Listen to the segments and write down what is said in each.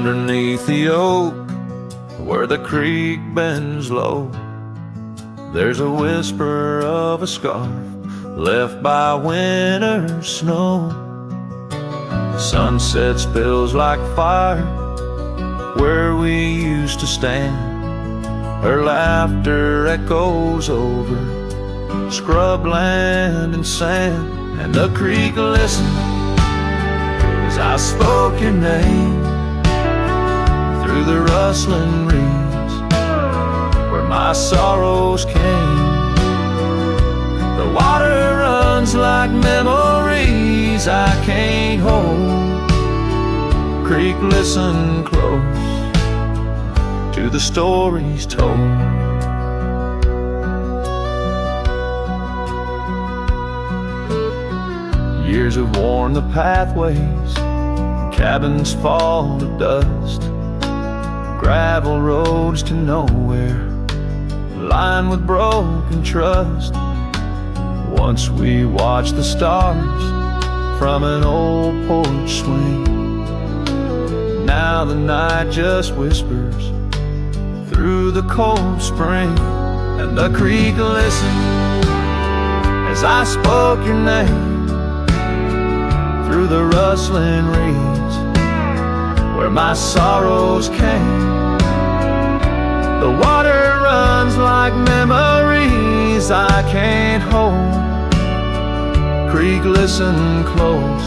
Underneath the oak, where the creek bends low, there's a whisper of a scarf left by winter snow. Sunset spills like fire where we used to stand. Her laughter echoes over scrubland and sand. And the creek listened as I spoke your name through the rustling reeds where my sorrows came. The water runs like memories I can't hold. Creek, listen close to the stories told. Years have worn the pathways, cabins fall to dust, gravel roads to nowhere, lined with broken trust. Once we watched the stars from an old porch swing. Now the night just whispers through the cold spring. And the creek listened as I spoke your name through the rustling reeds where my sorrows came. The water runs like memories I can't hold. Creek, listen close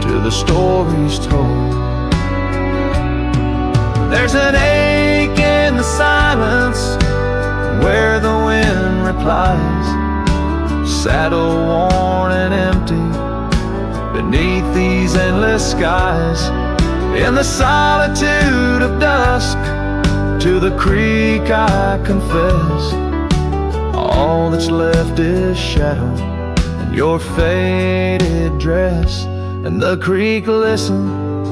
to the stories told. There's an ache in the silence where the wind replies, saddle worn and empty beneath these endless skies. In the solitude of dusk, to the creek I confess, all that's left is shadow and your faded dress. And the creek listened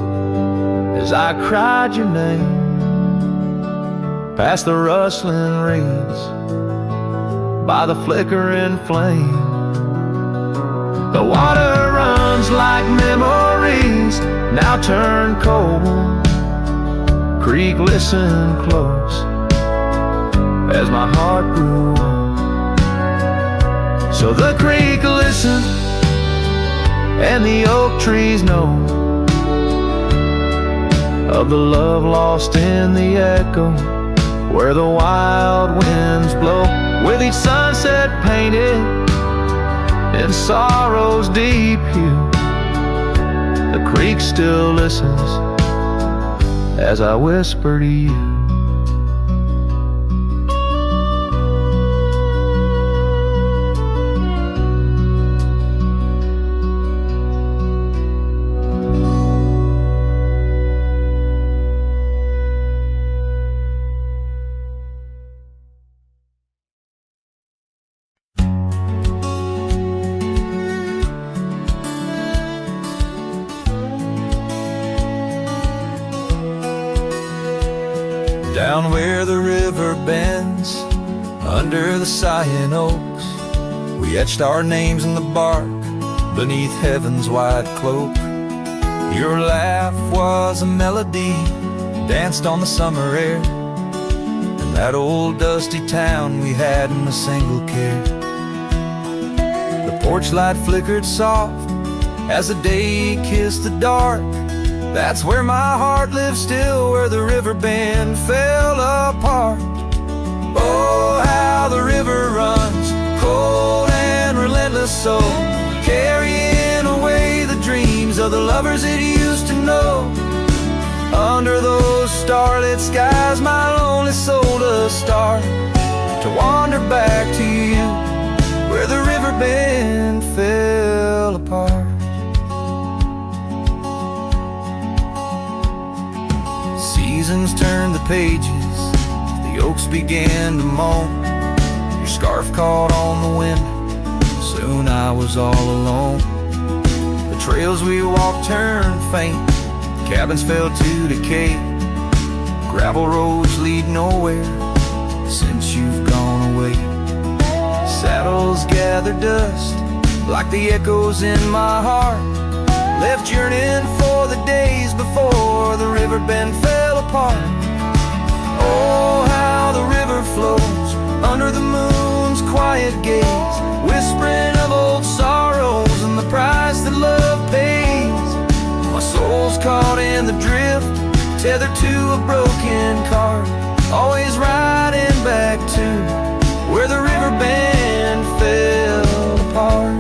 as I cried your name past the rustling reeds by the flickering flame. The water runs like memories now turn cold. Creek, listen close as my heart grew old. So the creek listened and the oak trees know of the love lost in the echo where the wild winds blow. With each sunset painted in sorrow's deep hue, the creek still listens as I whisper to you. Down where the river bends, under the sighing oaks, we etched our names in the bark beneath heaven's wide cloak. Your laugh was a melody, danced on the summer air, in that old dusty town we hadn't a single care. The porch light flickered soft as the day kissed the dark. That's where my heart lives still, where the Riverben fell apart. Oh, how the river runs, cold and relentless, so carrying away the dreams of the lovers it used to know. Under those starlit skies, my lonely soul does start to wander back to you, where the Riverben fell apart. Seasons turned the pages, the oaks began to moan. Your scarf caught on the wind, soon I was all alone. The trails we walked turned faint, cabins fell to decay. Gravel roads lead nowhere since you've gone away. Saddles gather dust like the echoes in my heart, left yearning for the days before the riverbend fell apart. Oh, how the river flows under the moon's quiet gaze, whispering of old sorrows and the price that love pays. My soul's caught in the drift, tethered to a broken cart, always riding back to where the riverbend fell apart.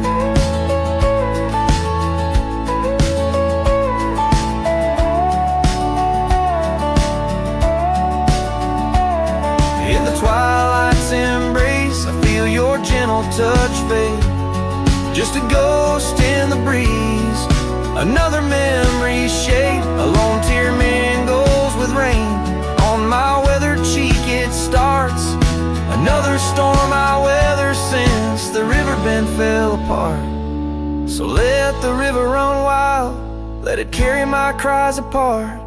In the twilight's embrace, I feel your gentle touch fade, just a ghost in the breeze, another memory shade. A lone tear mingles with rain on my weathered cheek. It starts another storm I weather since the riverbend fell apart. So let the river run wild, let it carry my cries apart,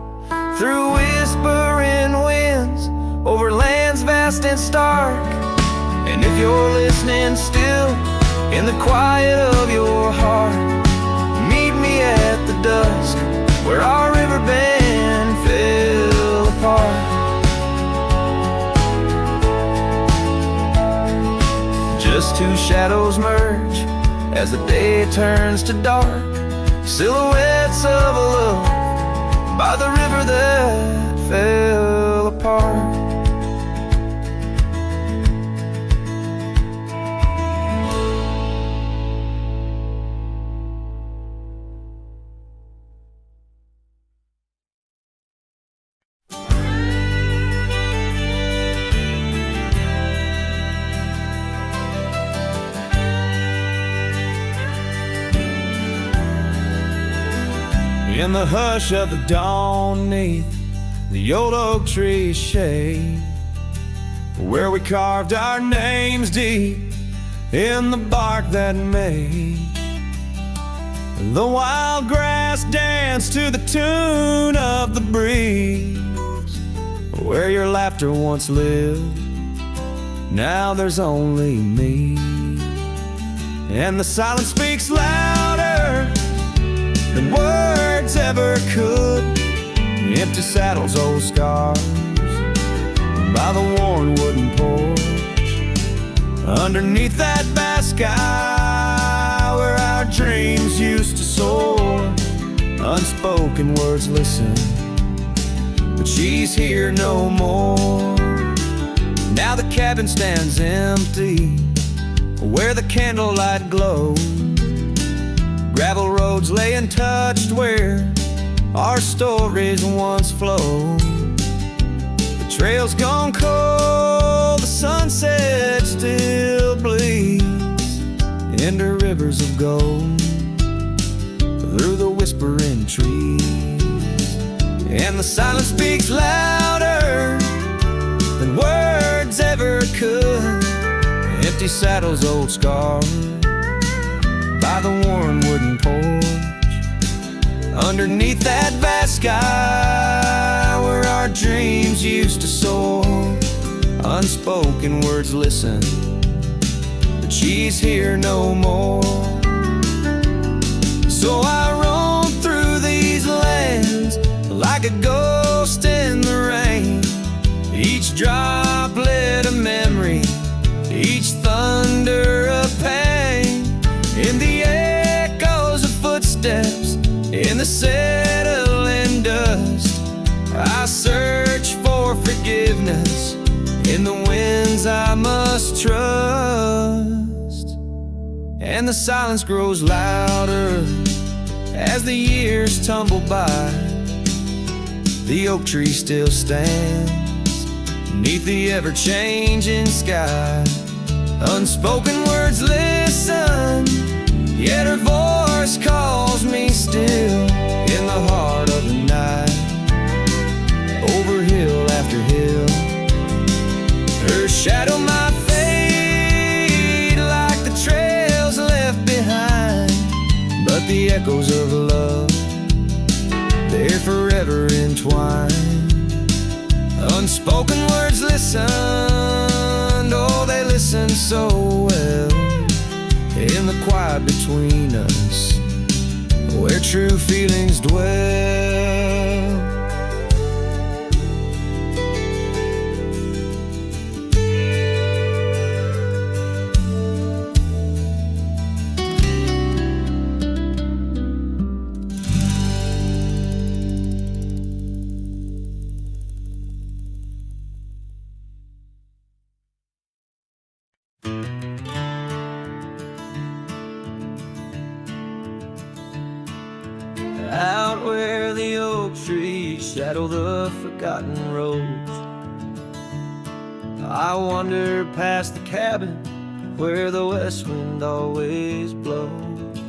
through whispering winds, over lands vast and stark. And if you're listening still, in the quiet of your heart, meet me at the dusk where our riverbend fell apart. Just two shadows merge as the day turns to dark, silhouettes of a love by the river that fell apart. In the hush of the dawn, neath the old oak tree's shade, where we carved our names deep in the bark that made the wild grass dance to the tune of the breeze, where your laughter once lived, now there's only me. And the silence speaks louder than words ever could. Empty saddles, old scars by the worn wooden porch, underneath that vast sky where our dreams used to soar. Unspoken words listen, but she's here no more. Now the cabin stands empty where the candlelight glows, gravel roads lay untouched where our stories once flowed. The trail's gone cold, the sunset still bleeds into rivers of gold through the whispering trees. And the silence speaks louder than words ever could. Empty saddles, old scars by the worn wooden porch, underneath that vast sky where our dreams used to soar. Unspoken words listen, but she's here no more. So I roam through these lands like a ghost in the rain, each droplet a memory, each thunder a pain. In the echoes of footsteps, in the settling dust, I search for forgiveness in the winds I must trust. And the silence grows louder as the years tumble by. The oak tree still stands beneath the ever-changing sky. Unspoken words listen, yet her voice calls me still in the heart of the night, over hill after hill. Her shadow might fade like the trails left behind, but the echoes of love, they're forever entwined. Unspoken words listen, oh, they listen so well in the quiet between us, where true feelings dwell. Out where the oak trees shadow the forgotten roads, I wander past the cabin where the west wind always blows.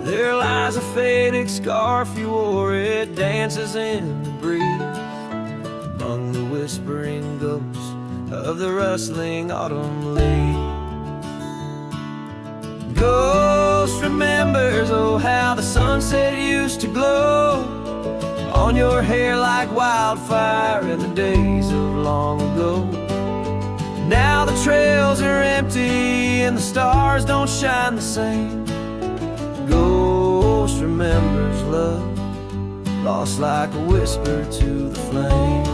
There lies a faded scarf you wore, it dances in the breeze among the whispering ghosts of the rustling autumn leaves. Ghost remembers, oh, how the sunset used to glow on your hair like wildfire in the days of long ago. Now the trails are empty and the stars don't shine the same. Ghost remembers love, lost like a whisper to the flame.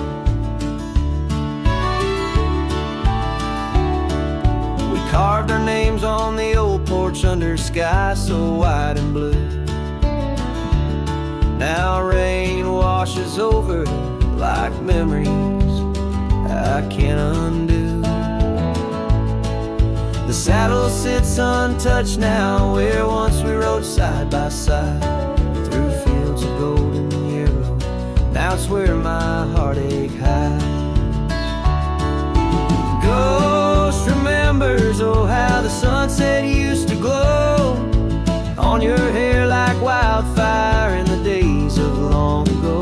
Carved our names on the old porch under sky so wide and blue. Now rain washes over like memories I can't undo. The saddle sits untouched now where once we rode side by side through fields of golden yarrow. Now it's where my heartache hides. Ghost remembers, oh, how the sunset used to glow on your hair like wildfire in the days of long ago.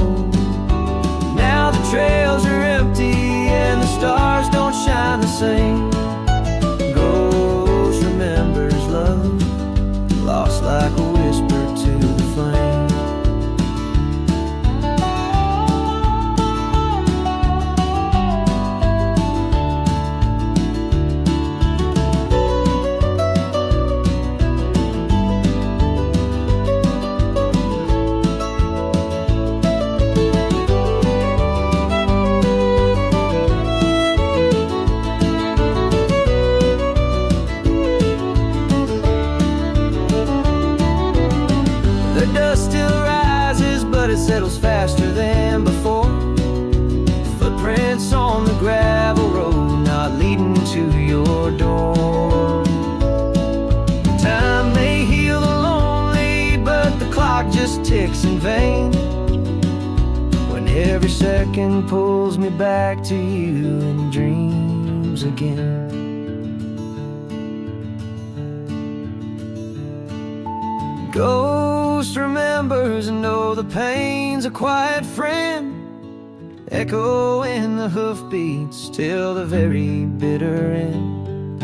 Now the trails are empty and the stars don't shine the same. Ghost remembers love, lost like a whisper to the flame. Settles faster than before. Footprints on the gravel road, not leading to your door. Time may heal the lonely, but the clock just ticks in vain when every second pulls me back to you in dreams again. Ghost remembers, and oh, the pain's a quiet friend, echo in the hoofbeats till the very bitter end.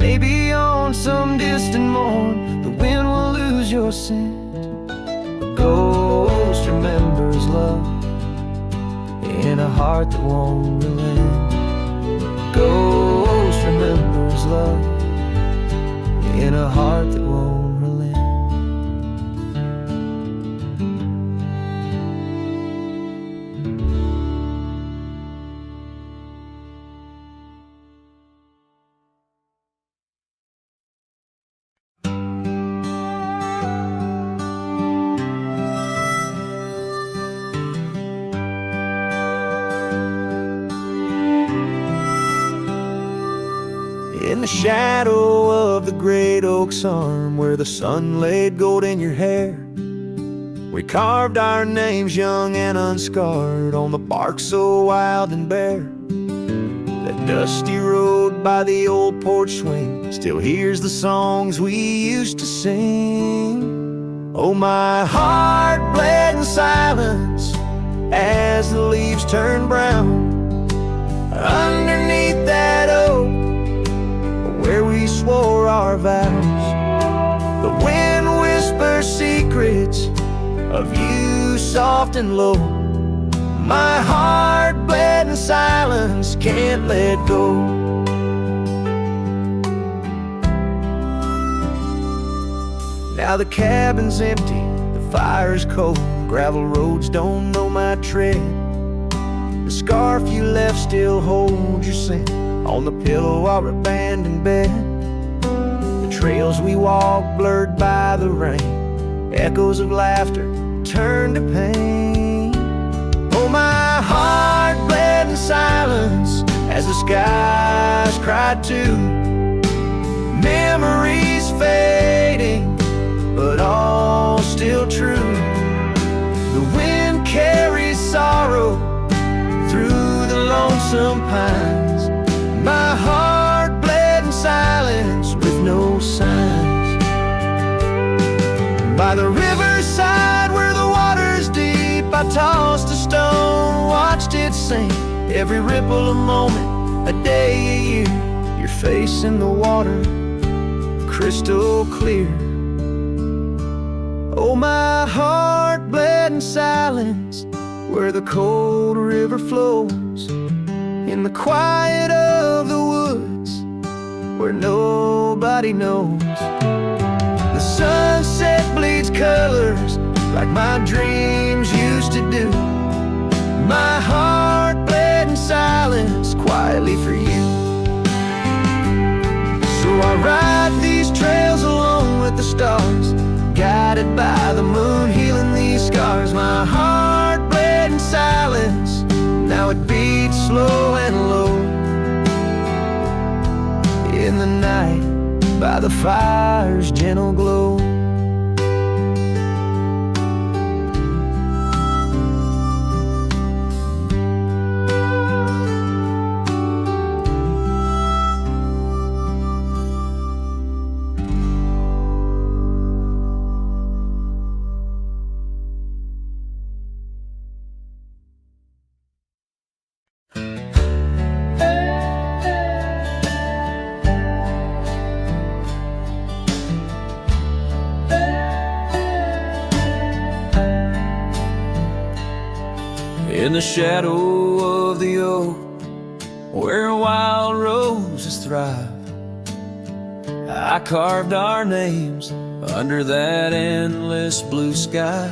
Maybe on some distant morn the wind will lose your scent. A ghost remembers love in a heart that won't relent. Ghost remembers love in a heart that won't relent. In the shadow of the great oak's arm, where the sun laid gold in your hair, we carved our names young and unscarred on the bark so wild and bare. That dusty road by the old porch swing still hears the songs we used to sing. Oh, my heart bled in silence as the leaves turned brown underneath that oak where we swore our vows. The wind whispers secrets of you soft and low. My heart bled in silence, can't let go. Now the cabin's empty fire's cold, gravel roads don't know my tread. The scarf you left still holds your scent on the pillow of our abandoned bed. The trails we walk blurred by the rain, echoes of laughter turned to pain. Oh, my heart bled in silence as the skies cried too. Memories fading, but all still true. The wind carries sorrow through the lonesome pines. My heart bled in silence with no signs. By the riverside where the water's deep, I tossed a stone, watched it sink. Every ripple a moment, a day, a year. Your face in the water, crystal clear. Oh, my heart bled in silence where the cold river flows, in the quiet of the woods where nobody knows. The sunset bleeds colors like my dreams used to do. My heart bled in silence quietly for you. So I ride these trails alone with the stars, guided by the moon, healing these scars. My heart bled in silence, now it beats slow and low. In the night, by the fire's gentle glow. In the shadow of the oak, where wild roses thrive, I carved our names under that endless blue sky.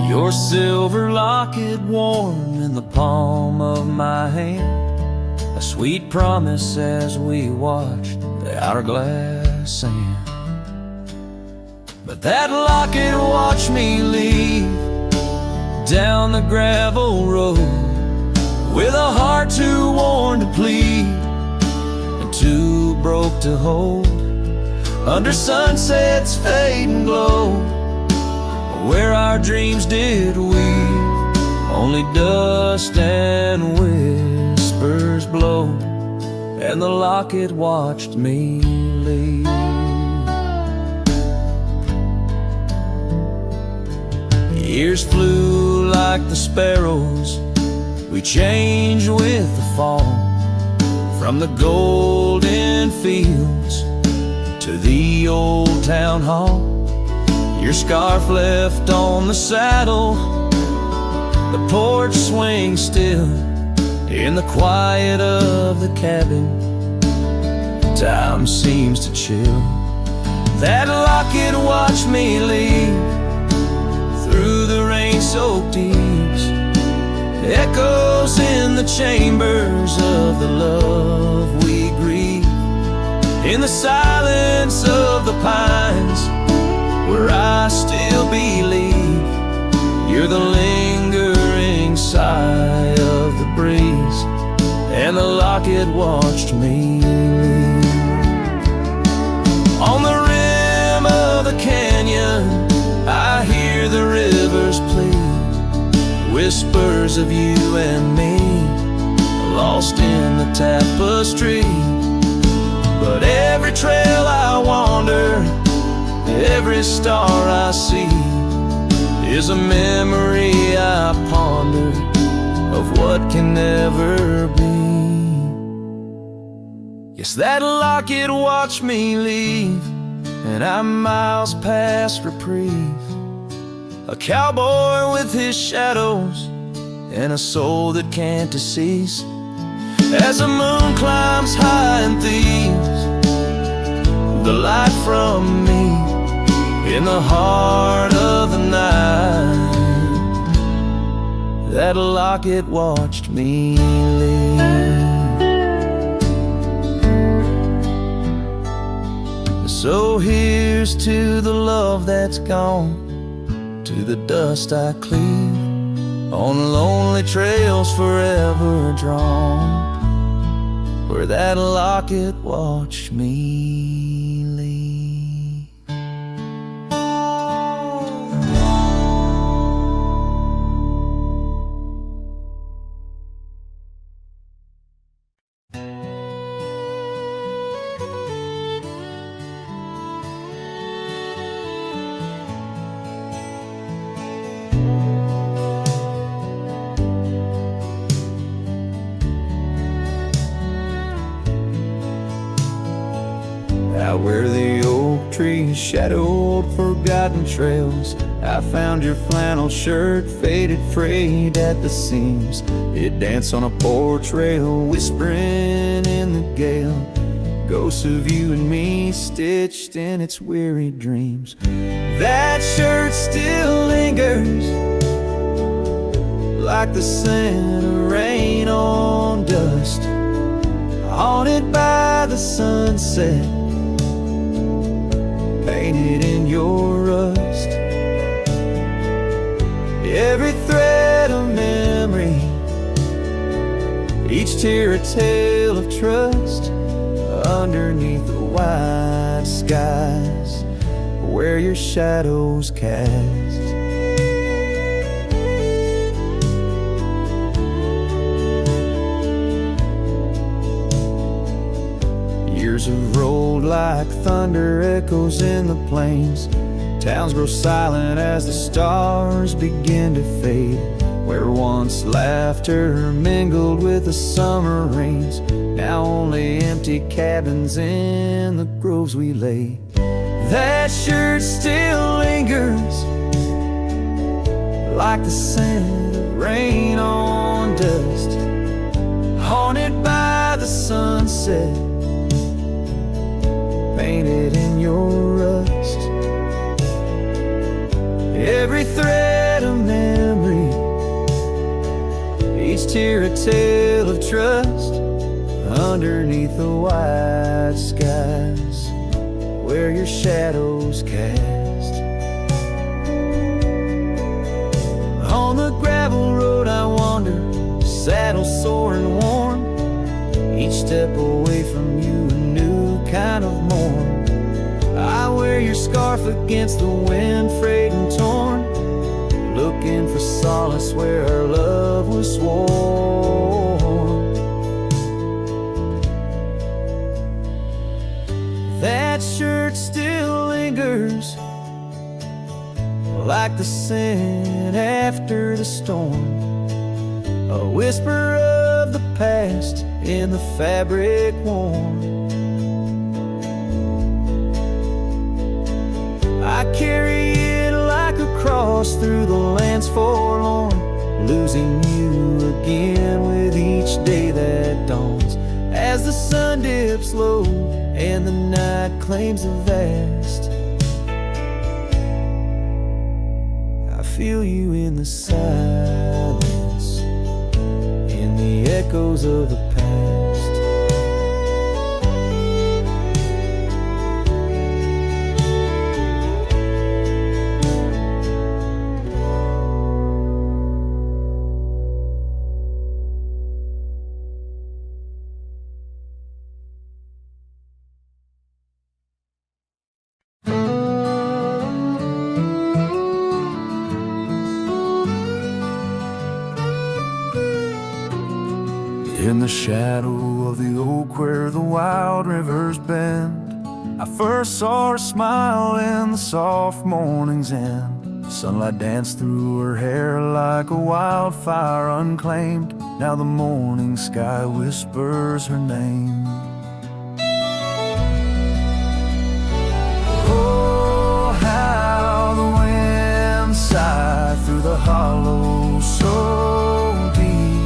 Your silver locket warm in the palm of my hand, a sweet promise as we watched the hourglass sand. But that locket watched me leave down the gravel road, with a heart too worn to plead and too broke to hold, under sunset's fading glow, where our dreams did weave, only dust and whispers blow, and the locket watched me leave. Years flew like the sparrows, we changed with the fall, from the golden fields to the old town hall. Your scarf left on the saddle, the porch swings still, in the quiet of the cabin, time seems to chill. That locket watched me leave through the rain-soaked eaves, echoes in the chambers of the love we grieve, in the silence of the pines, where I still believe you're the lingering sigh of the breeze, and the locket watched me leave. On the rim of the canyon, I hear the rivers plead, whispers of you and me, lost in the tapestry. But every trail I wander, every star I see, is a memory I ponder of what can never be. Yes, that locket watched me leave, and I'm miles past reprieve, a cowboy with his shadows and a soul that can't decease. As the moon climbs high and thieves the light from me, in the heart of the night. That locket watched me leave. So here's to the love that's gone, to the dust I cleave, on lonely trails forever drawn, where that locket watched me leave. Out where the oak trees shadowed forgotten trails, I found your flannel shirt, faded, frayed at the seams. It danced on a porch rail, whispering in the gale, ghosts of you and me stitched in its weary dreams. That shirt still lingers, like the scent of rain on dust, haunted by the sunset, painted in your rust. Every thread a memory, each tear a tale of trust, underneath the wide skies where your shadows cast. Years have rolled like thunder echoes in the plains. Towns grow silent as the stars begin to fade. Where once laughter mingled with the summer rains, now only empty cabins in the groves we lay. That shirt still lingers, like the scent of rain on dust, haunted by the sunset, painted in your rust. Every thread a memory, each tear a tale of trust, underneath the wide skies where your shadows cast. On the gravel road I wander, saddle sore and worn, each step away from you a new kind of morn. I wear your scarf against the wind, frayed and torn, looking for solace where our love was sworn. That shirt still lingers, like the scent after the storm, a whisper of the past in the fabric worn. I carry it like a cross through the lands forlorn, losing you again with each day that dawns, as the sun dips low and the night claims the vast. I feel you in the silence, in the echoes of the past. In the shadow of the oak where the wild rivers bend, I first saw her smile in the soft morning's end. Sunlight danced through her hair like a wildfire unclaimed. Now the morning sky whispers her name. Oh, how the wind sighed through the hollow so deep,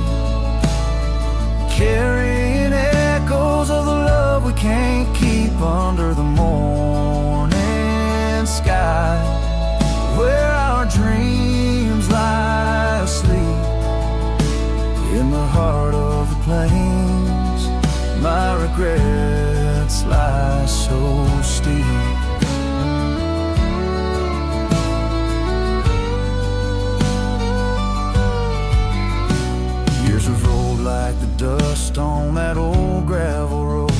carrying echoes of the love we can't keep under the morning sky. lie so steep. Years have rolled like the dust on that old gravel road.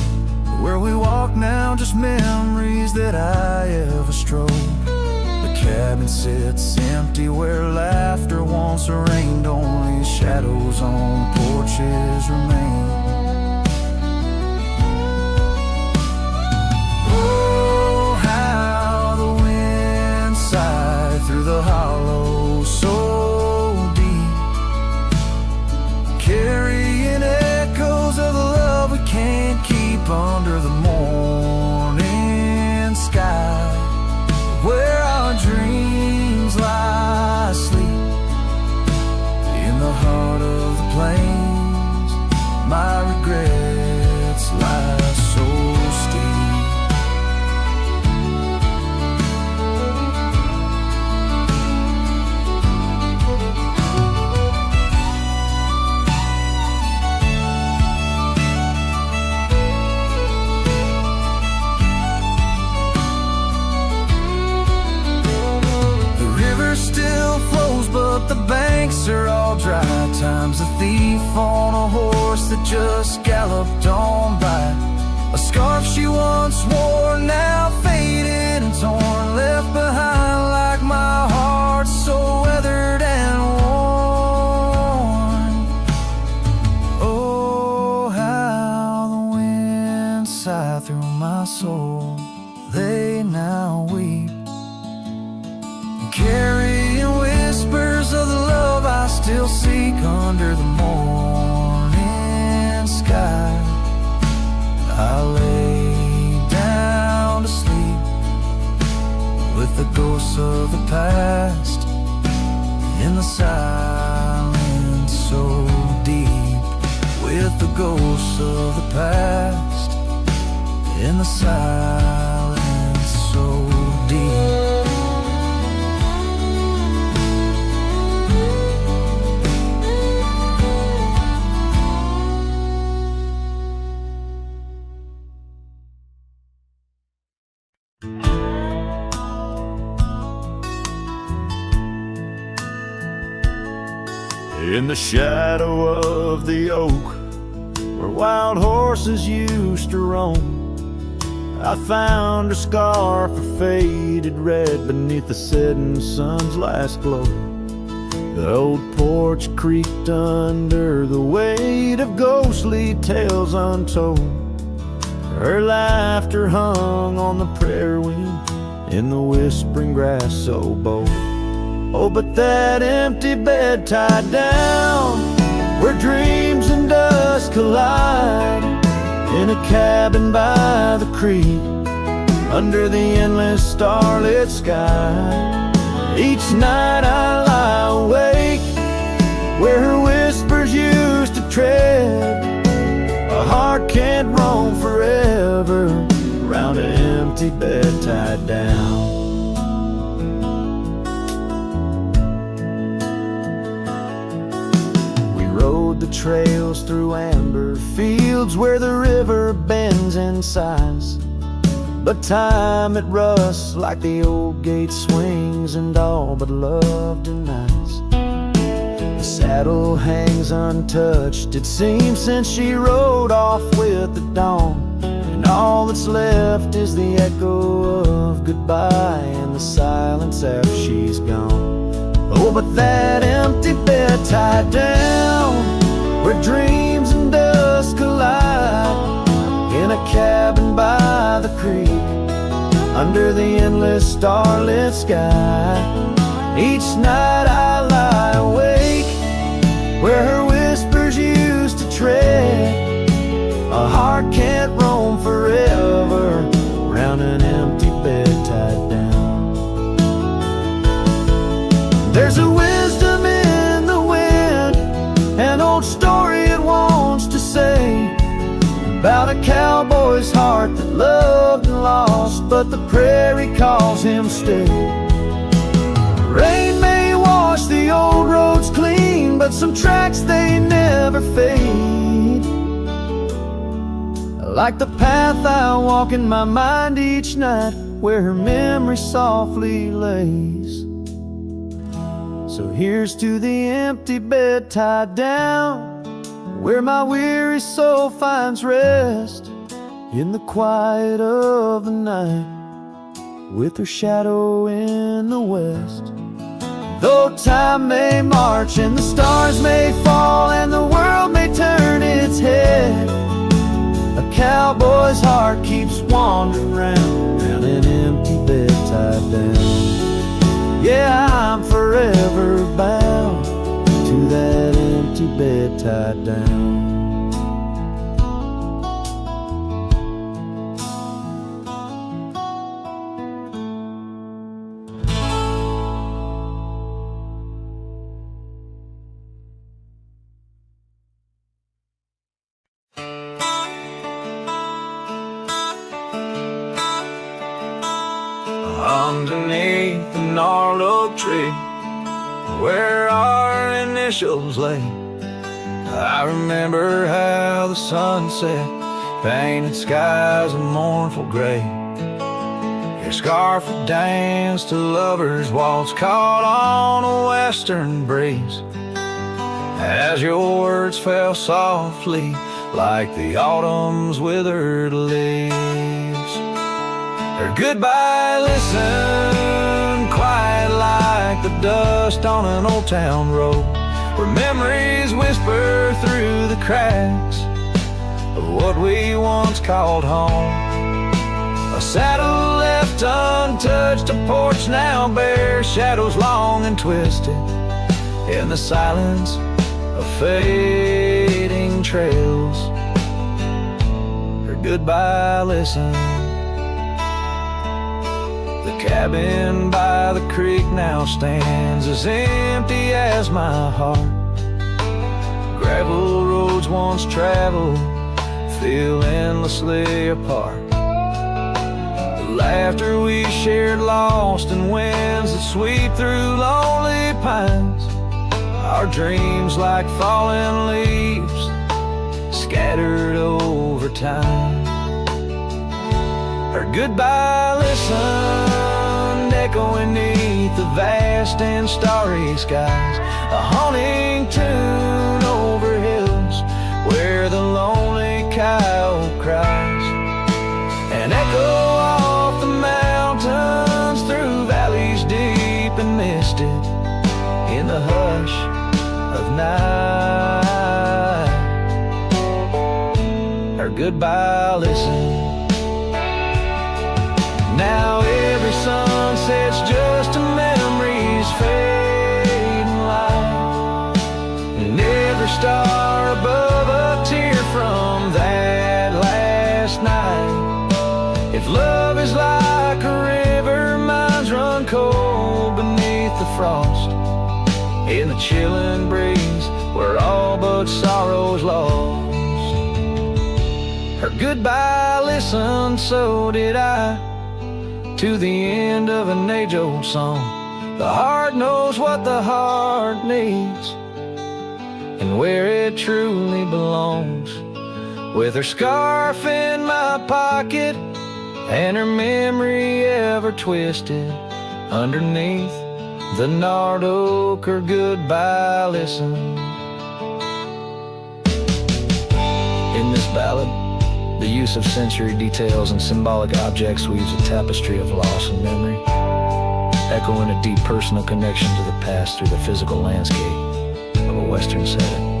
Where we walk now, just memories that I ever strode. The cabin sits empty where laughter once reigned. Only shadows on porches remain. Oh, how the wind sighed through the hollow so deep, carrying echoes of the love we can't keep under the morning sky, where our dreams lie asleep in the heart of the plains. My regrets lie so steep. Still flows, but the banks are all dry. Time's a thief on a horse that just galloped on by. A scarf she once wore, now faded and torn, left behind like my heart, so weathered and worn. Oh, how the wind sighed through my soul. They now weep, carrying whispers of the love I still seek under the morning sky. I lay down to sleep with the ghosts of the past in the silence so deep, with the ghosts of the past in the silence so deep. In the shadow of the oak, where wild horses used to roam, I found a scarf of faded red beneath the setting sun's last glow. The old porch creaked under the weight of ghostly tales untold. Her laughter hung on the prairie wind in the whispering grass so bold. Oh, but that empty bed tied down, where dreams and dust collide, in a cabin by the creek, under the endless starlit sky. Each night I lie awake, where her whispers used to tread. A heart can't roam forever around an empty bed tied down. The trails through amber fields where the river bends and sighs, but time it rusts like the old gate swings and all but love denies. The saddle hangs untouched, it seems, since she rode off with the dawn, and all that's left is the echo of goodbye and the silence after she's gone. Oh, but that empty bed tied down, where dreams and dust collide, in a cabin by the creek, under the endless starlit sky. Each night I lie awake, where her whispers used to tread. A heart can't roam forever round an empty bed tied down. There's a wisdom in the wind, an old story it wants to say, about a cowboy's heart that loved and lost, but the prairie calls him stay. Rain may wash the old roads clean, but some tracks they never fade. like the path I walk in my mind each night, where her memory softly lays. So here's to the empty bed tied down, where my weary soul finds rest, in the quiet of the night, with her shadow in the west. Though time may march and the stars may fall and the world may turn its head, a cowboy's heart keeps wandering round an empty bed tied down. Yeah, I'm forever bound to that empty bed tied down. Underneath the gnarled oak tree, where our initials lay, I remember how the sunset painted skies a mournful gray. Your scarf would dance to lovers' waltz caught on a western breeze, as your words fell softly like the autumn's withered leaves. Her goodbye listened, quiet like the dust on an old town road, where memories whisper through the cracks of what we once called home. A saddle left untouched, a porch now bare, shadows long and twisted in the silence of fading trails. Her goodbye listened. The cabin by the creek now stands as empty as my heart. Gravel roads once traveled feel endlessly apart. The laughter we shared lost in winds that sweep through lonely pines. Our dreams like fallen leaves scattered over time. Her goodbye listened, echoing beneath the vast and starry skies, a haunting tune over hills where the lonely coyote cries, an echo off the mountains through valleys deep and misted in the hush of night. Her goodbye listen. Now every sunset's just a memory's fading light, and every star above a tear from that last night. If love is like a river, mine's run cold beneath the frost, in the chilling breeze where all but sorrow's lost. Her goodbye listened, so did I, to the end of an age-old song. The heart knows what the heart needs and where it truly belongs. With her scarf in my pocket and her memory ever twisted underneath the gnarled oak, her goodbye listen. In this ballad, the use of sensory details and symbolic objects weaves a tapestry of loss and memory, echoing a deep personal connection to the past through the physical landscape of a Western setting.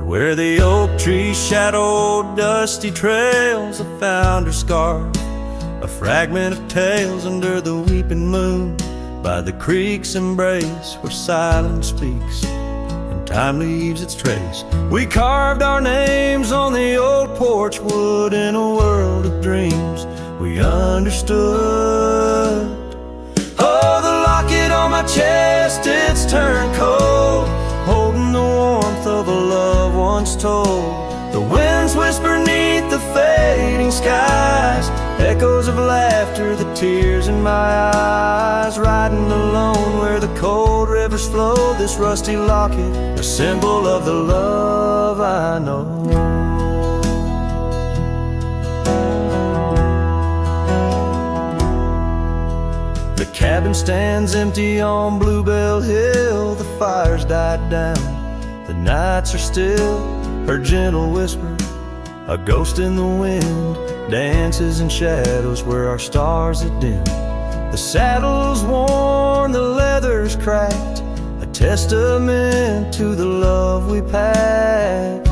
Where the oak tree shadowed dusty trails, I found her scarf, a fragment of tales under the weeping moon, by the creek's embrace where silence speaks and time leaves its trace. We carved our names on the old porch wood in a world of dreams we understood. my chest, it's turned cold, holding the warmth of a love once told. The winds whisper neath the fading skies, echoes of laughter, the tears in my eyes. Riding alone where the cold rivers flow, this rusty locket, a symbol of the love I know. The cabin stands empty on Bluebell Hill, the fire's died down, the nights are still. Her gentle whisper, a ghost in the wind, dances in shadows where our stars are dim. The saddle's worn, the leather's cracked, a testament to the love we've had.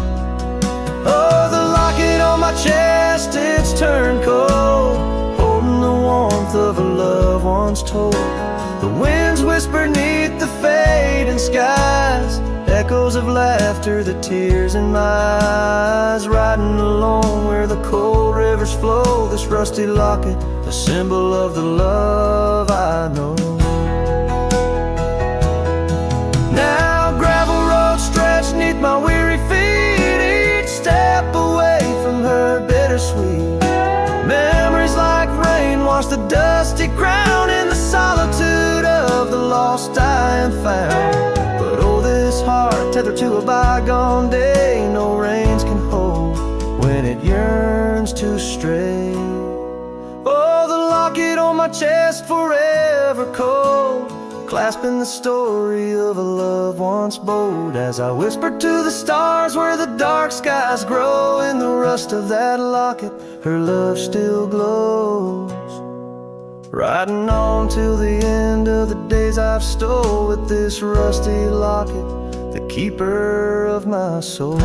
Oh, the locket on my chest, it's turned cold, holding the warmth of a love once told. The winds whisper neath the fading skies, echoes of laughter, the tears in my eyes. Riding alone where the cold rivers flow, this rusty locket, a symbol of the love I know. Now gravel roads stretch neath my weary feet, each step away from her bittersweet. Memories like rain wash the dusty ground in the solitude of the lost I am found. But oh, this heart tethered to a bygone day, no reins can hold when it yearns to stray. Oh, the locket on my chest forever cold, clasping the story of a love once bold. As I whisper to the stars where the dark skies grow, in the rust of that locket, her love still glows. Riding on till the end of the days I've stole, with this rusty locket, the keeper of my soul.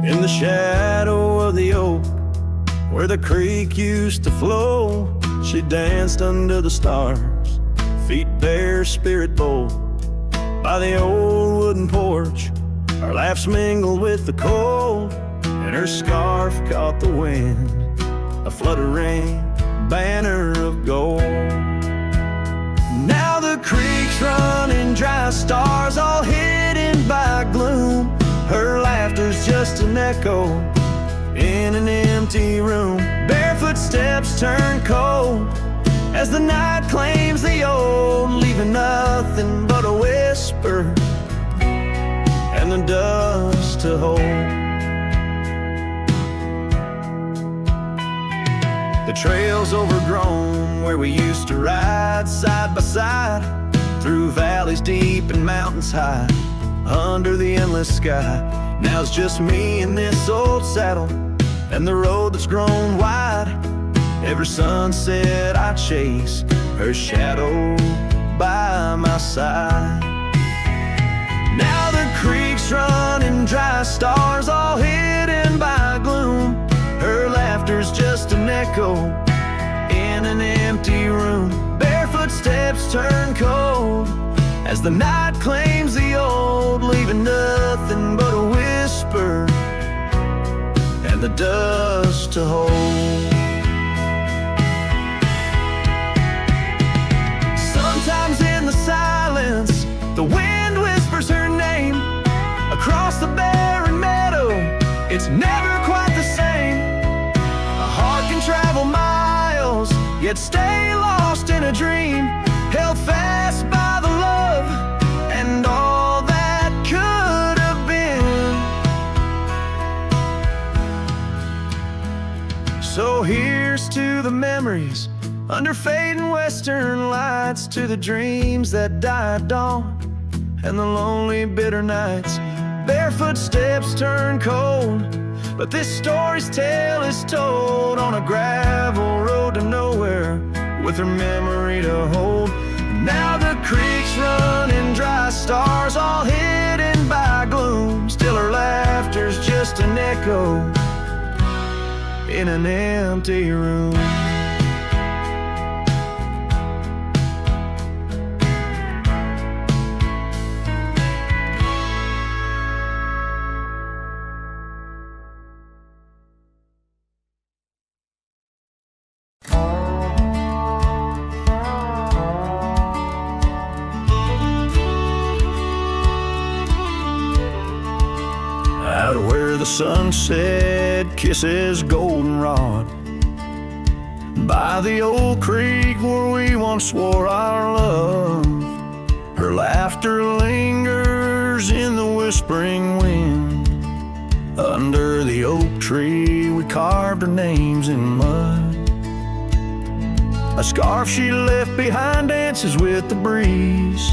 In the shadow of the oak, where the creek used to flow, she danced under the stars, feet bare, spirit bold. By the old wooden porch, our laughs mingled with the cold, and her scarf caught the wind, a fluttering banner of gold. Now the creek's running dry, stars all hidden by gloom. Her laughter's just an echo in an empty room. Barefoot steps turn cold as the night claims the old, leaving nothing but a whisper and the dust to hold. The trail's overgrown where we used to ride side by side, through valleys deep and mountains high, under the endless sky. Now it's just me in this old saddle, and the road that's grown wide. Every sunset I chase, her shadow by my side. Now the creek's running dry, stars all hidden by gloom. Her laughter's just an echo in an empty room. Barefoot steps turn cold as the night claims the old, leaving nothing but a whisper and the dust to hold. Sometimes in the silence, the wind whispers her name across the barren meadow. It's never quite the same. A heart can travel miles, yet stay lost in a dream, held fast by the love and all that could have been. So here's to the memories under fading western lights, to the dreams that die at dawn and the lonely bitter nights. Barefoot steps turn cold, But this story's tale is told on a gravel road to nowhere, with her memory to hold. Now the creek's running dry, stars all hidden by gloom. Still her laughter's just an echo in an empty room. Out where the sunset kisses goldenrod, by the old creek where we once swore our love, her laughter lingers in the whispering wind. Under the oak tree we carved our names in mud. A scarf she left behind dances with the breeze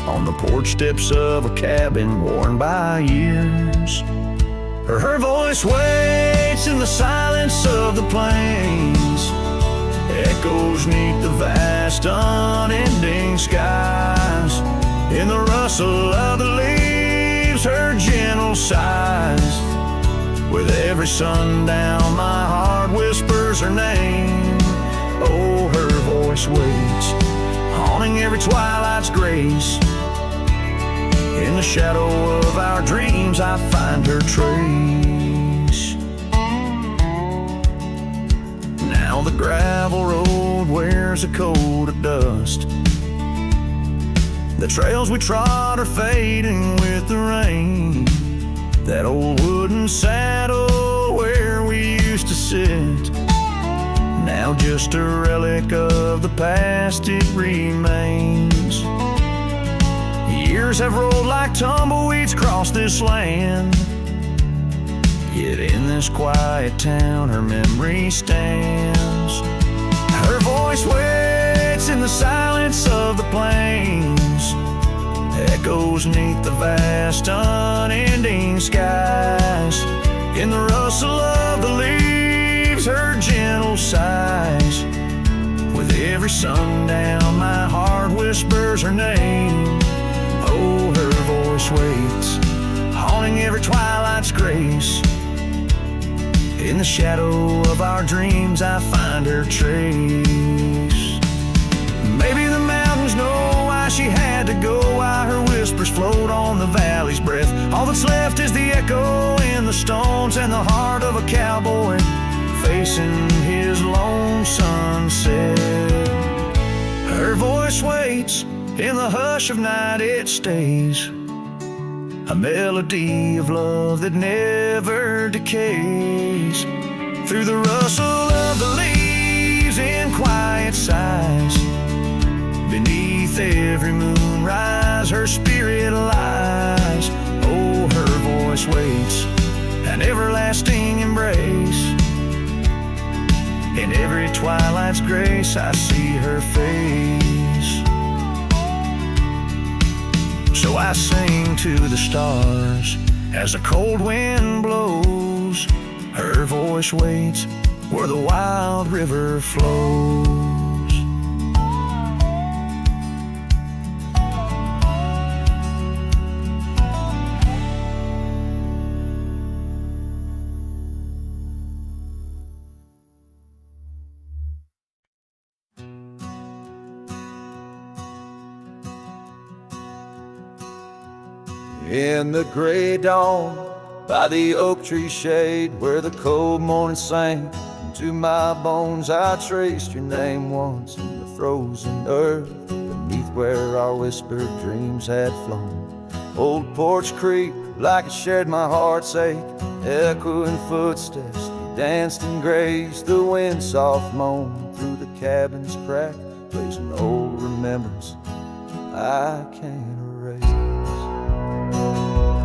on the porch steps of a cabin worn by years. Her voice waits in the silence of the plains, echoes neath the vast unending skies. In the rustle of the leaves, her gentle sighs. With every sundown my heart whispers her name. Oh, her voice waits, haunting every twilight's grace. In the shadow of our dreams I find her trace. Now the gravel road wears a coat of dust. The trails we trod are fading with the rain. That old wooden saddle where we used to sit, now just a relic of the past it remains. Years have rolled like tumbleweeds across this land, yet in this quiet town her memory stands. Her voice waits in the silence of the plains, echoes neath the vast unending skies. In the rustle of the leaves, her gentle sighs. With every sundown my heart whispers her name. Oh, her voice waits, haunting every twilight's grace. In the shadow of our dreams I find her trace. Maybe the mountains know why she had to go, why her whispers float on the valley's breath. All that's left is the echo in the stones and the heart of a cowboy facing his lone sunset. Her voice waits, in the hush of night it stays, a melody of love that never decays. Through the rustle of the leaves in quiet sighs, beneath every moonrise her spirit lies. Oh, her voice waits, an everlasting embrace. In every twilight's grace I see her face. So I sing to the stars as the cold wind blows. Her voice waits where the wild river flows. In the gray dawn, by the oak tree shade, where the cold morning sank into my bones, I traced your name once in the frozen earth, beneath where our whispered dreams had flown. Old Porch Creek, like it shared my heart's ache, echoing footsteps, you danced and grazed. The wind soft moan through the cabin's crack, plays an old remembrance I can't erase.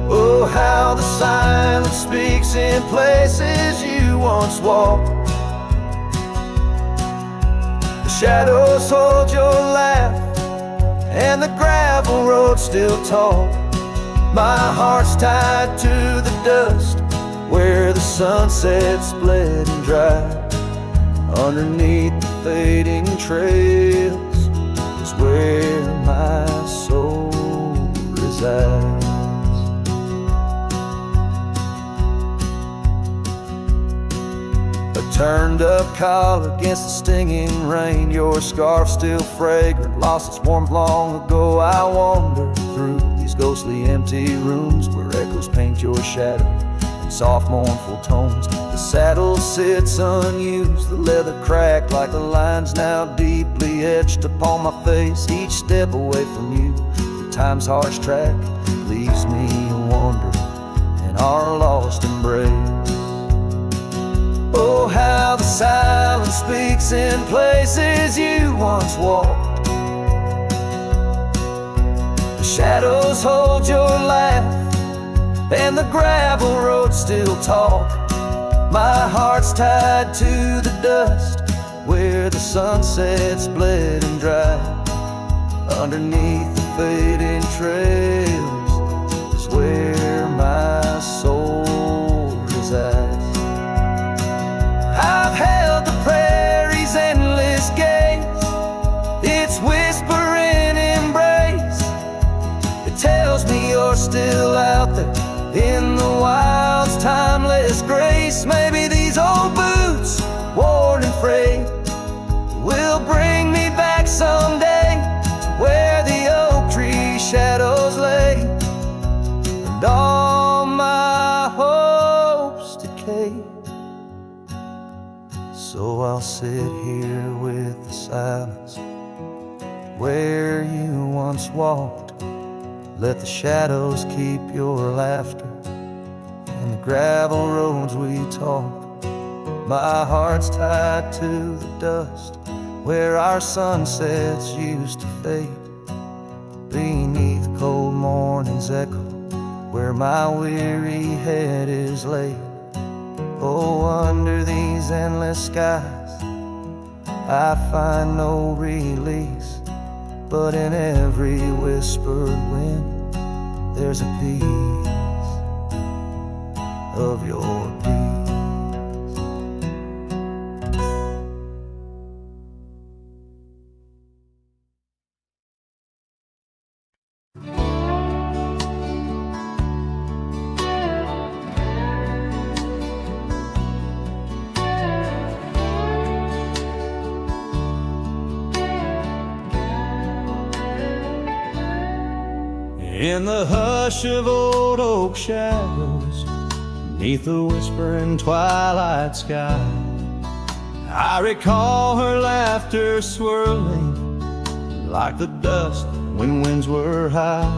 Oh, how the silence speaks in places you once walked. The shadows hold your laugh, and the gravel road still talk. My heart's tied to the dust where the sunset split and dry. Underneath the fading trails is where my soul resides. A turned up collar against the stinging rain, your scarf still fragrant, lost its warmth long ago. I wander through these ghostly empty rooms where echoes paint your shadow in soft mournful tones. The saddle sits unused, the leather cracked like the lines now deeply etched upon my face. Each step away from you, the time's harsh track leaves me wandering in our lost embrace. Oh, how the silence speaks in places you once walked. The shadows hold your laugh, and the gravel roads still talk. My heart's tied to the dust where the sunset split and dry. Underneath the fading trails is where my soul resides. I've held the prairie's endless gaze, its whispering embrace. It tells me you're still out there in the wild's timeless grace. Maybe these old boots, worn and frayed, will bring me back someday to where the oak tree shadows lay, and all my hopes decay. So I'll sit here with the silence where you once walked. Let the shadows keep your laughter and the gravel roads we talk. My heart's tied to the dust where our sunsets used to fade. Beneath cold morning's echo where my weary head is laid. Oh, under these endless skies I find no release, but in every whispered wind there's a piece of your peace. In the hush of old oak shadows, beneath the whispering twilight sky, I recall her laughter swirling like the dust when winds were high.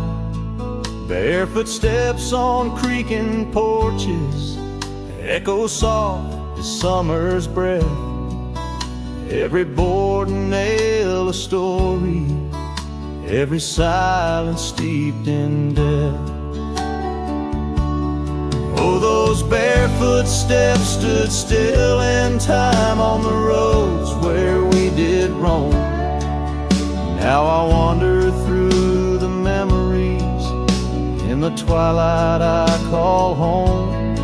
Barefoot steps on creaking porches echo soft as summer's breath. Every board and nail a story, every silence steeped in death. Oh, those barefoot steps stood still in time on the roads where we did roam. Now I wander through the memories in the twilight I call home.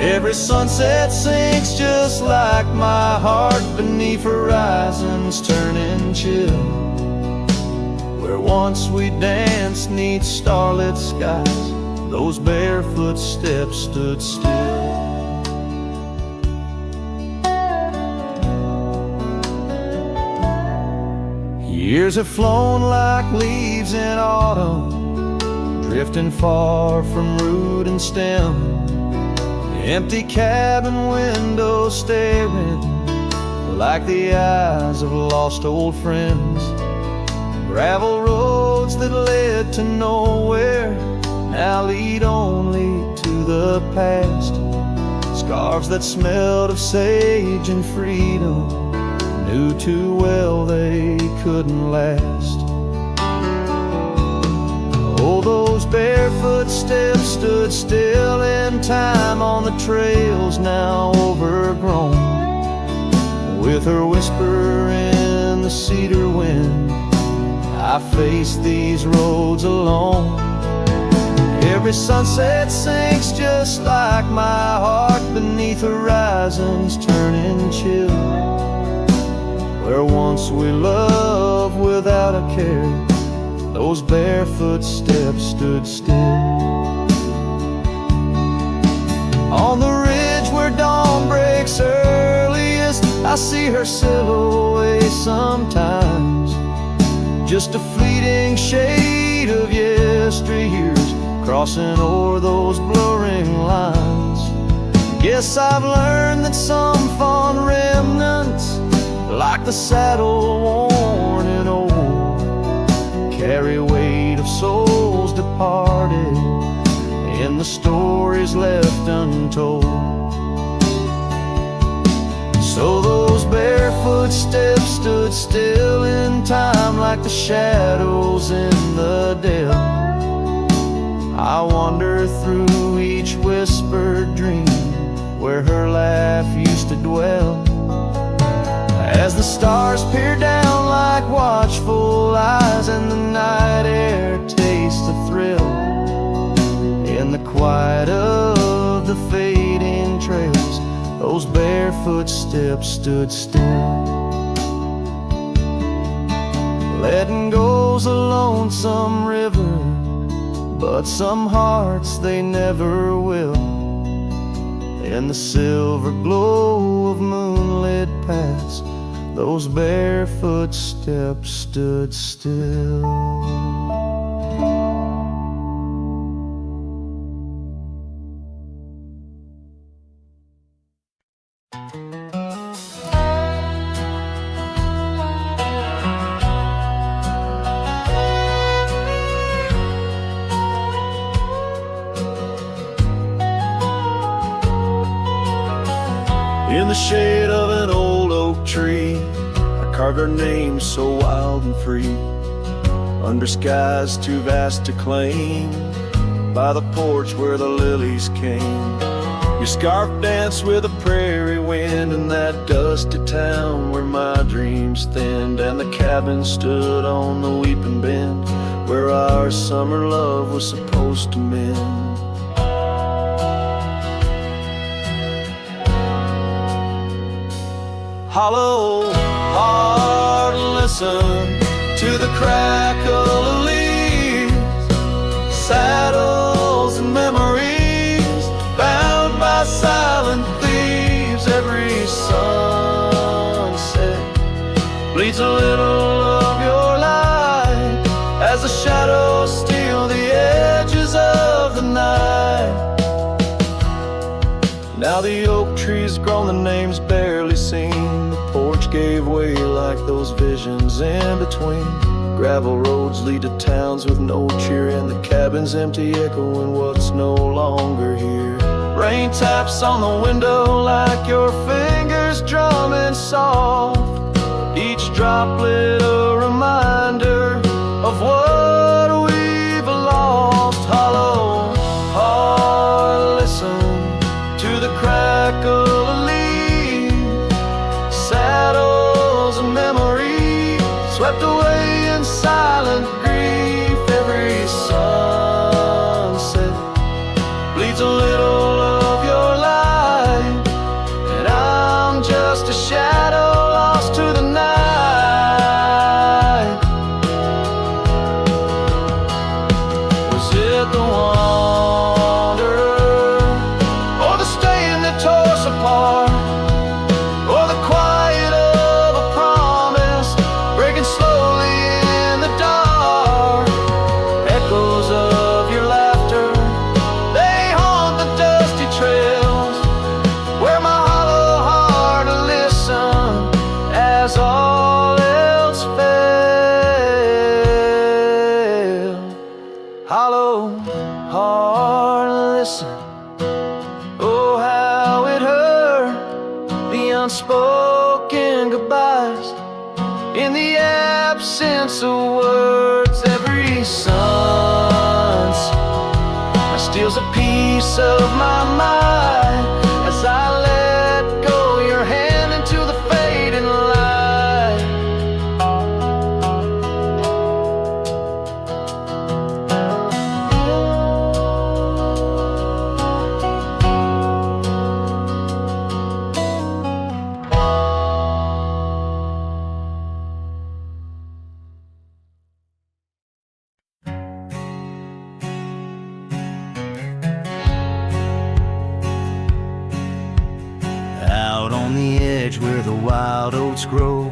Every sunset sinks just like my heart beneath horizons turning chill. Where once we danced 'neath starlit skies, those barefoot steps stood still. Years have flown like leaves in autumn, drifting far from root and stem. Empty cabin windows staring like the eyes of lost old friends. Gravel roads that led to nowhere now lead only to the past. Scarves that smelled of sage and freedom knew too well they couldn't last. Oh, those barefoot steps stood still in time on the trails now overgrown. With her whisper in the cedar wind, I face these roads alone. Every sunset sinks just like my heart beneath horizons turning chill. Where once we loved without a care, those barefoot steps stood still. On the ridge where dawn breaks earliest, I see her silhouette sometimes, just a fleeting shade of yesteryears crossing o'er those blurring lines. Guess I've learned that some fond remnants, like the saddle worn and old, carry weight of souls departed in the stories left untold. So those barefoot steps stood still in time like the shadows in the dell. I wander through each whispered dream where her laugh used to dwell. As the stars peer down like watchful eyes and the night air tastes the thrill, in the quiet of the fading trails, those barefoot steps stood still. Letting go's a lonesome river, but some hearts they never will. In the silver glow of moonlit paths, those barefoot steps stood still. In the shade of an old oak tree, I carved our names so wild and free, under skies too vast to claim, by the porch where the lilies came. Your scarf danced with a prairie wind in that dusty town where my dreams thinned, and the cabin stood on the weeping bend where our summer love was supposed to mend. Hollow heart, listen to the crackle of leaves, saddles and memories bound by silent thieves. Every sunset bleeds a little of your light as the shadows steal the edges of the night. Now the oak tree's grown, the name's barely seen. The porch gave way like those visions in between. Gravel roads lead to towns with no cheer, and the cabin's empty, echoing what's no longer here. Rain taps on the window like your fingers drumming soft, each droplet a reminder of what we've lost. Hollow heart, listen to the crackle of leaves, saddles and memories swept away in silent grief. Every sunset bleeds a little of your light, and I'm just a shadow lost to the night. Was it the wanderer, or the stain that tore us apart, or the quiet of a promise breaking slowly in the dark? Echoes of your laughter, they haunt the dusty trails where my hollow heart will listen as all else failed. Hollow heart, listen. Oh, how it hurt, the unspoken goodbyes in the absence of words. Every sunset steals a piece of my mind as I let go your hand into the fading light. wild oats grow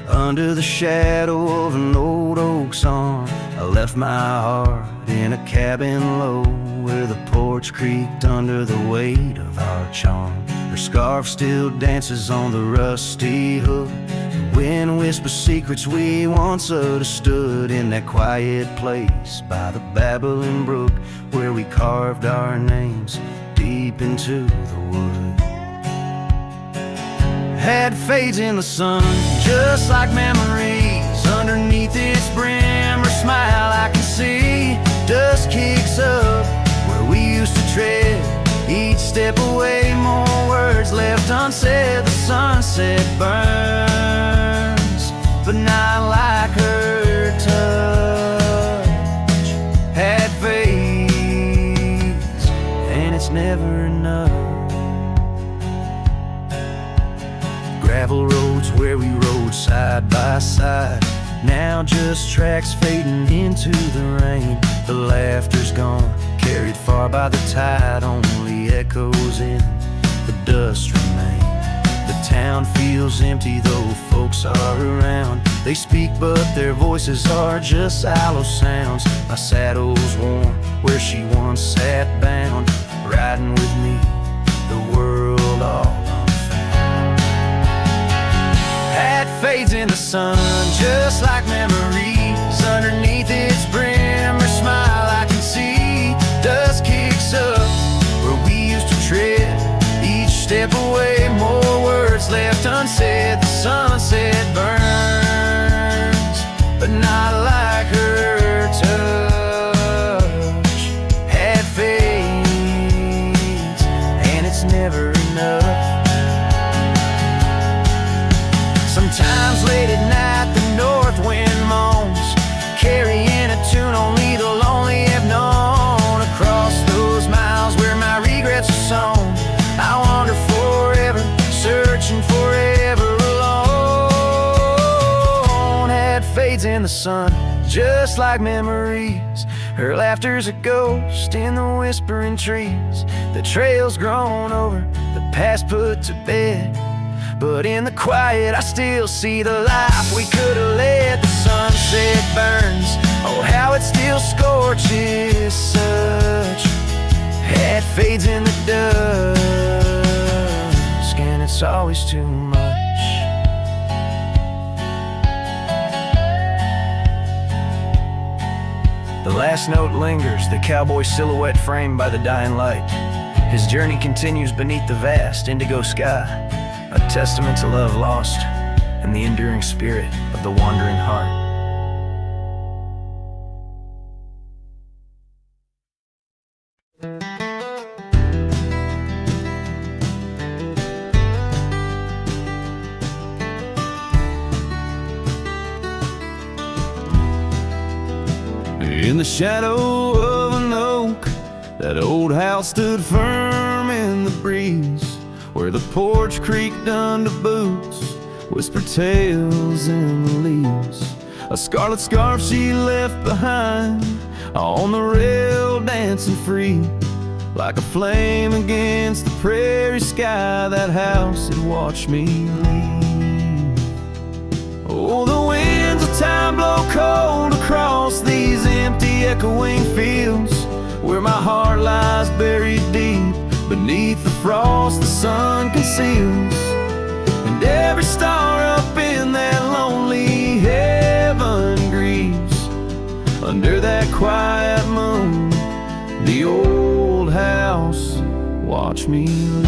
under the shadow of an old oak's arm. I left my heart in a cabin low where the porch creaked under the weight of our charm. Her scarf still dances on the rusty hook. The wind whispers secrets we once understood in that quiet place by the babbling brook where we carved our names deep into the wood. Hat fades in the sun just like memories. Underneath its brim, her smile I can see. Dust kicks up where we used to tread. Each step away, more words left unsaid. The sunset burns, but not like her touch. Hat fades, and it's never enough. Gravel roads where we rode side by side, now just tracks fading into the rain. The laughter's gone, carried far by the tide, only echoes in the dust remain. The town feels empty though folks are around. They speak but their voices are just hollow sounds. My saddle's warm where she once sat bound, riding with me the world all unfound. Hat fades in the sun just like memories. Underneath its brim, her smile I can see. Dust kicks up where we used to tread. Each step away, more words left unsaid. The sunset burns, but not like her touch. Hat fades, and it's never enough. Sometimes late at night the north wind moans, carrying a tune only the lonely have known. Across those miles where my regrets are sown, I wander forever, searching forever alone. Hat fades in the sun, just like memories. Her laughter's a ghost in the whispering trees. The trail's grown over, the past put to bed, but in the quiet I still see the life we could have led. The sunset burns, oh how it still scorches such. Hat fades in the dusk, and it's always too much. The last note lingers, the cowboy silhouette framed by the dying light. His journey continues beneath the vast indigo sky, a testament to love lost and the enduring spirit of the wandering heart. In the shadow of an oak, that old house stood firm in the breeze, where the porch creaked under boots, whispered tales in the leaves. A scarlet scarf she left behind, on the rail dancing free, like a flame against the prairie sky. That house had watched me leave. Oh, the winds of time blow cold across these empty echoing fields, where my heart lies buried deep beneath the frost the sun conceals. And every star up in that lonely heaven grieves under that quiet moon. The old house watched me leave.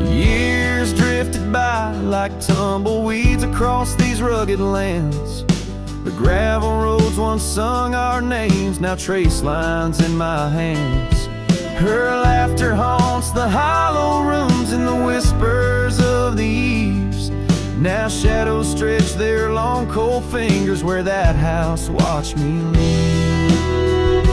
Years drifted by like tumbleweeds across these rugged lands. The gravel roads once sung our names, now trace lines in my hands. Her laughter haunts the hollow rooms and the whispers of the eaves. Now shadows stretch their long cold fingers where that house watched me leave.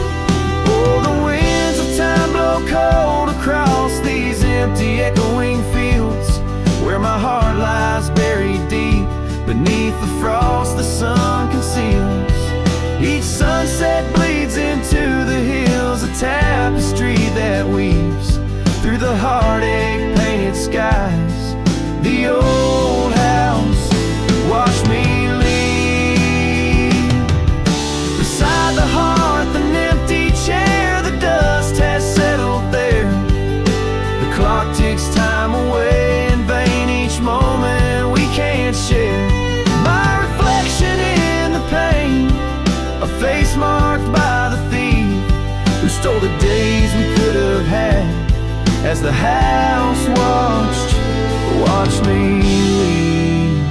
Oh, the winds of time blow cold across these empty echoing fields, where my heart lies buried deep beneath the frost the sun conceals. face marked by the thief who stole the days we could have had as the house watched me leave.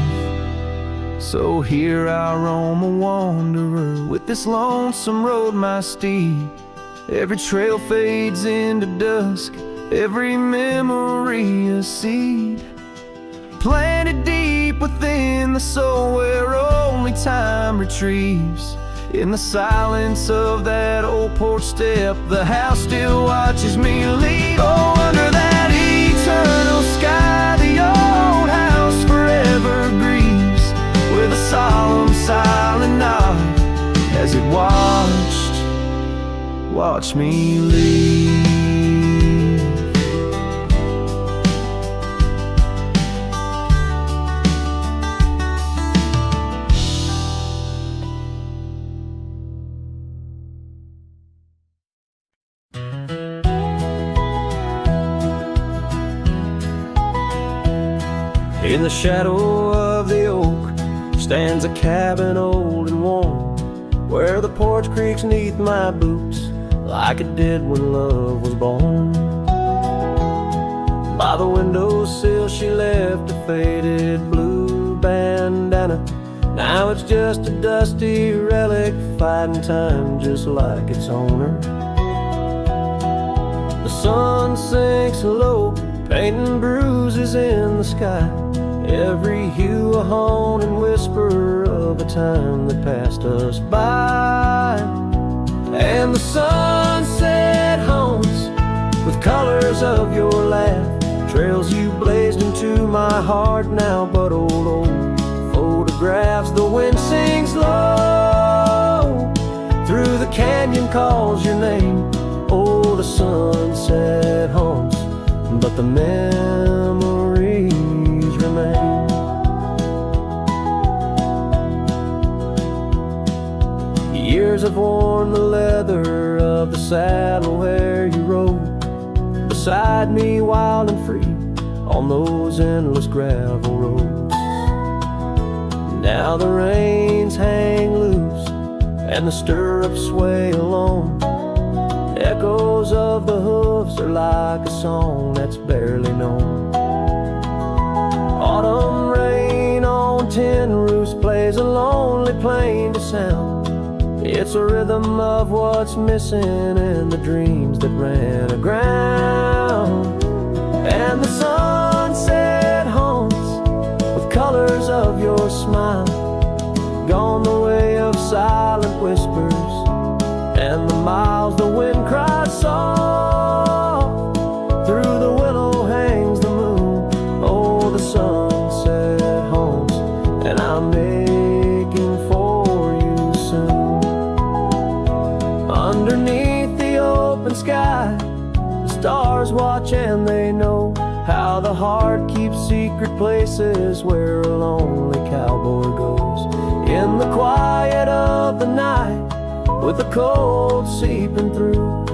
So here I roam a wanderer with this lonesome road my steed. Every trail fades into dusk, every memory a seed planted deep within the soul where only time retrieves. In the silence of that old porch step, the house still watches me leave. Oh, under that eternal sky, the old house forever grieves with a solemn silent nod as it watched me leave. In the shadow of the oak stands a cabin old and warm, where the porch creaks neath my boots like it did when love was born. By the windowsill she left a faded blue bandana. Now it's just a dusty relic fighting time just like its owner. The sun sinks low, painting bruises in the sky, every hue a haunting whisper of a time that passed us by. And the sunset haunts with colors of your laugh, trails you blazed into my heart now but old photographs. The wind sings low through the canyon, calls your name. Oh, the sunset haunts, but the memories remain. Years have worn the leather of the saddle where you rode beside me wild and free on those endless gravel roads. Now the reins hang loose and the stirrups sway along. Echoes of the hooves are like a song that's barely known. Autumn rain on tin roofs plays a lonely plaintive sound. It's a rhythm of what's missing in the dreams that ran aground. And the sunset haunts with colors of your smile, gone the way of silent whispers and the miles the wind cries soft. Through the willow hangs the moon. Oh, the sunset haunts, and I'm aching for you soon. Underneath the open sky, the stars watch and they know how the heart keeps secret places where a lonely cowboy goes. In the quiet of the night, with the cold seeping through,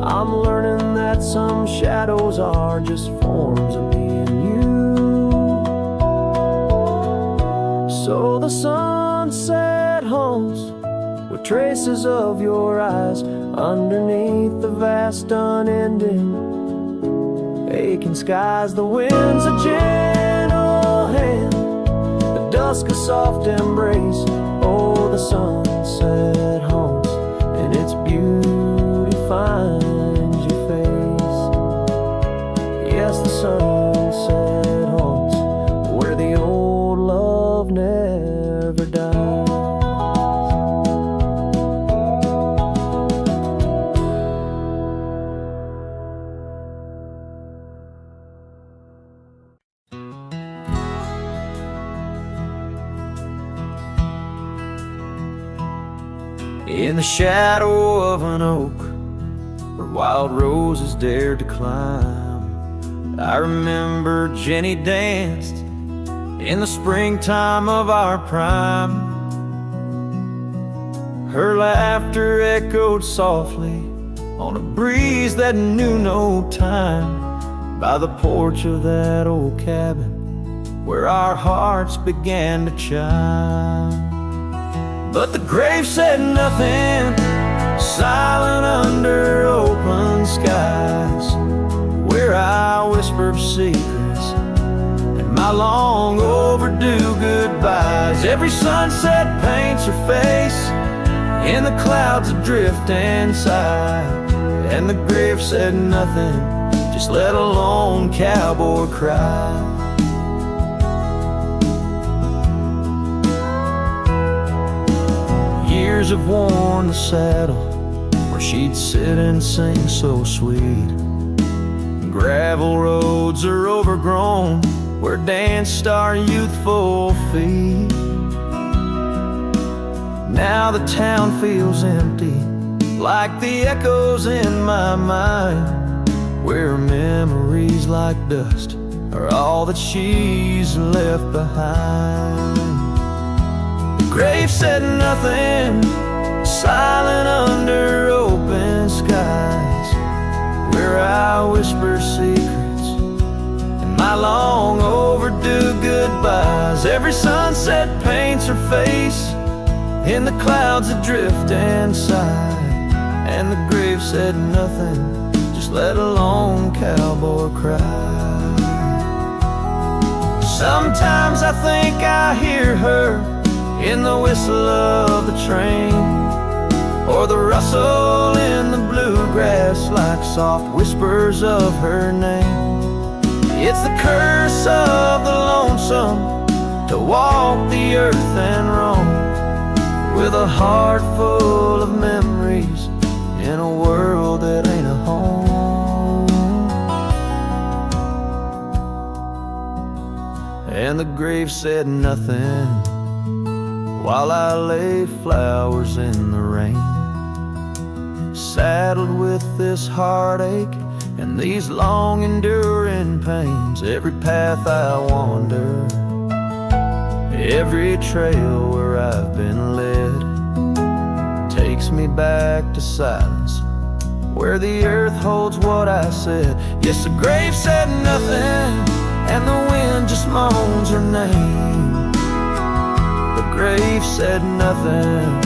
I'm learning that some shadows are just forms of me and you. So the sunset haunts with traces of your eyes underneath the vast unending aching skies. The wind's a gentle hand, the dusk a soft embrace. Oh, the sunset haunts, and its beauty finds your face. Yes, the sunset haunts where the old love never dies. In the shadow of an oak where wild roses dared to climb, I remember Jenny danced in the springtime of our prime. Her laughter echoed softly on a breeze that knew no time, by the porch of that old cabin where our hearts began to chime. but the grave said nothing. Silent under open skies, where I whispered secrets and my long overdue goodbyes. Every sunset paints her face in the clouds adrift and sigh, and the grave said nothing, just let a lone cowboy cry. Years have worn the saddle where she'd sit and sing so sweet. Gravel roads are overgrown where danced our youthful feet. Now the town feels empty, like the echoes in my mind, where memories like dust are all that she's left behind. The grave said nothing, silent under open skies, where I whisper secrets and my long overdue goodbyes. Every sunset paints her face in the clouds adrift and sigh, and the grave said nothing, just let a lone cowboy cry. Sometimes I think I hear her in the whistle of the train, or the rustle in the bluegrass, like soft whispers of her name. It's the curse of the lonesome to walk the earth and roam, with a heart full of memories in a world that ain't a home. And the grave said nothing while I lay flowers in the rain, saddled with this heartache and these long enduring pains. Every path I wander, every trail where I've been led, takes me back to silence, where the earth holds what I said. Yes, the grave said nothing, and the wind just moans her name. The grave said nothing,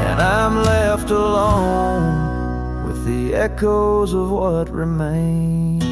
and I'm left alone with the echoes of what remains.